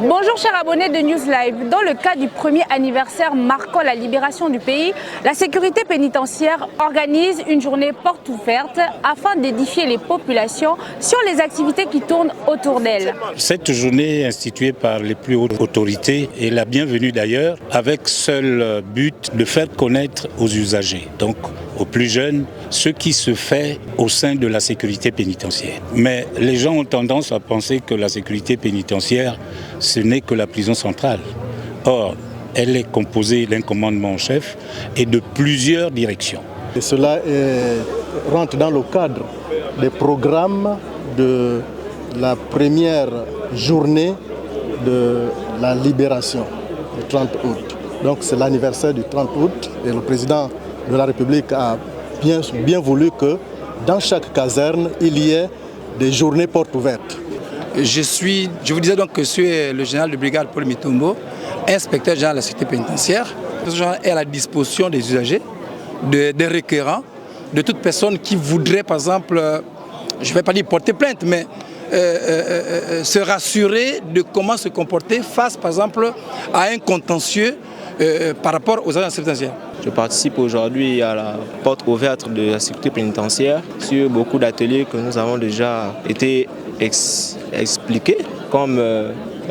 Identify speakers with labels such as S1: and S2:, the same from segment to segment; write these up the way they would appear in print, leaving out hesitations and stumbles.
S1: Bonjour chers abonnés de News Live. Dans le cadre du premier anniversaire marquant la libération du pays, la sécurité pénitentiaire organise une journée porte ouverte afin d'édifier les populations sur les activités qui tournent autour d'elles.
S2: Cette journée instituée par les plus hautes autorités est la bienvenue d'ailleurs, avec seul but de faire connaître aux usagers, donc aux plus jeunes, ce qui se fait au sein de la sécurité pénitentiaire. Mais les gens ont tendance à penser que la sécurité pénitentiaire, ce n'est que la prison centrale. Or, elle est composée d'un commandement en chef et de plusieurs directions.
S3: Et cela rentre dans le cadre des programmes de la première journée de la libération, le 30 août. Donc c'est l'anniversaire du 30 août et le président de la République a bien voulu que dans chaque caserne, il y ait des journées portes ouvertes.
S4: Je vous disais donc que je suis le général de brigade Paul Mitombo, inspecteur général de la sécurité pénitentiaire. Ce genre est à la disposition des usagers, des requérants, de toute personne qui voudrait par exemple, je ne vais pas dire porter plainte, mais se rassurer de comment se comporter face par exemple à un contentieux par rapport aux agents pénitentiaires.
S5: Je participe aujourd'hui à la porte ouverte de la sécurité pénitentiaire sur beaucoup d'ateliers que nous avons déjà été expliqués, comme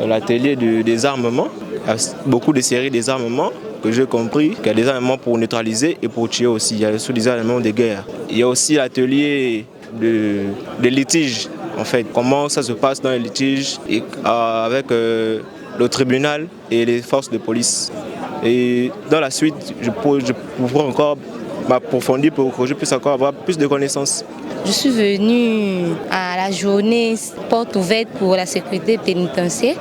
S5: l'atelier du désarmement. Il y a beaucoup de séries de désarmement que j'ai compris, qu'il y a des armements pour neutraliser et pour tuer aussi. Il y a aussi des armements de guerre. Il y a aussi l'atelier de litiges, en fait, comment ça se passe dans les litiges avec le tribunal et les forces de police. Et dans la suite, je pourrais encore m'approfondir pour que je puisse encore avoir plus de connaissances.
S6: Je suis venue à la journée porte ouverte pour la sécurité pénitentiaire.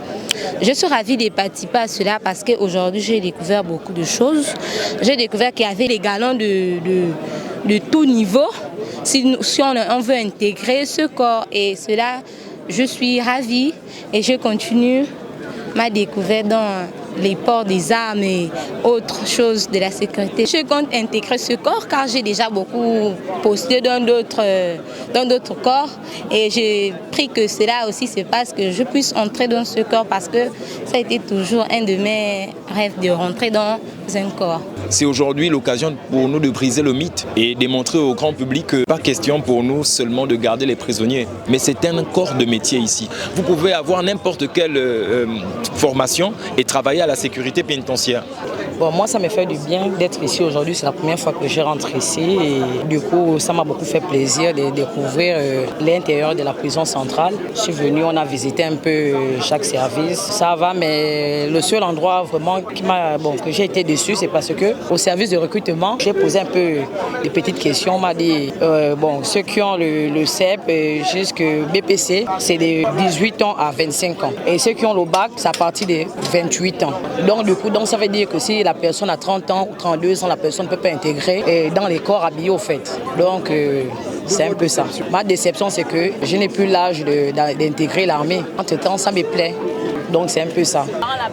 S6: Je suis ravie de participer à cela parce qu'aujourd'hui j'ai découvert beaucoup de choses. J'ai découvert qu'il y avait des galons de tout niveau. Si on veut intégrer ce corps et cela, je suis ravie et je continue ma découverte dans les ports des armes et autres choses de la sécurité. Je compte intégrer ce corps car j'ai déjà beaucoup posté dans d'autres corps et j'ai pris que cela aussi se passe, que je puisse entrer dans ce corps parce que ça a été toujours un de mes rêves de rentrer dans un corps.
S7: C'est aujourd'hui l'occasion pour nous de briser le mythe et de montrer au grand public que pas question pour nous seulement de garder les prisonniers, mais c'est un corps de métier ici. Vous pouvez avoir n'importe quelle formation et travailler à la sécurité pénitentiaire.
S8: Bon, moi, ça me fait du bien d'être ici aujourd'hui. C'est la première fois que je rentre ici et du coup, ça m'a beaucoup fait plaisir de découvrir l'intérieur de la prison centrale. Je suis venu, on a visité un peu chaque service. Ça va, mais le seul endroit vraiment que j'ai été déçu, c'est parce que au service de recrutement, j'ai posé un peu des petites questions. On m'a dit, ceux qui ont le CEP jusqu'au BPC, c'est de 18 ans à 25 ans. Et ceux qui ont le bac, c'est à partir de 28 ans. Donc, du coup, ça veut dire que si la personne a 30 ans ou 32 ans, la personne ne peut pas intégrer dans les corps habillés au fait. Donc, c'est un peu ça. Ma déception, c'est que je n'ai plus l'âge d'intégrer l'armée. Entre-temps, ça me plaît. Donc c'est un peu ça.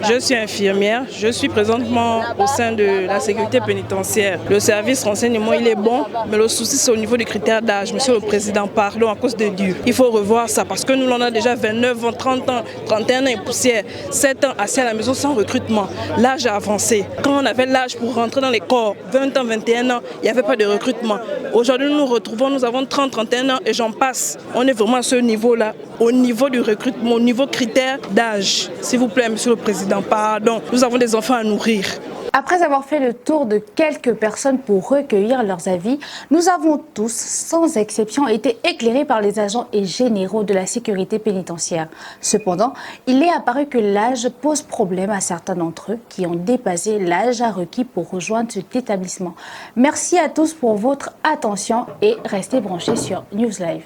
S9: Je suis infirmière, je suis présentement au sein de la sécurité pénitentiaire. Le service renseignement, il est bon, mais le souci c'est au niveau des critères d'âge. Monsieur le Président, pardon, à cause de Dieu. Il faut revoir ça parce que nous on a déjà 29 ans, 30 ans, 31 ans et poussière, 7 ans assis à la maison sans recrutement. L'âge a avancé. Quand on avait l'âge pour rentrer dans les corps, 20 ans, 21 ans, il n'y avait pas de recrutement. Aujourd'hui nous nous retrouvons, nous avons 30, 31 ans et j'en passe. On est vraiment à ce niveau-là, au niveau du recrutement, au niveau critères d'âge. S'il vous plaît, Monsieur le Président, pardon, nous avons des enfants à nourrir.
S1: Après avoir fait le tour de quelques personnes pour recueillir leurs avis, nous avons tous, sans exception, été éclairés par les agents et généraux de la sécurité pénitentiaire. Cependant, il est apparu que l'âge pose problème à certains d'entre eux qui ont dépassé l'âge requis pour rejoindre cet établissement. Merci à tous pour votre attention et restez branchés sur News Live.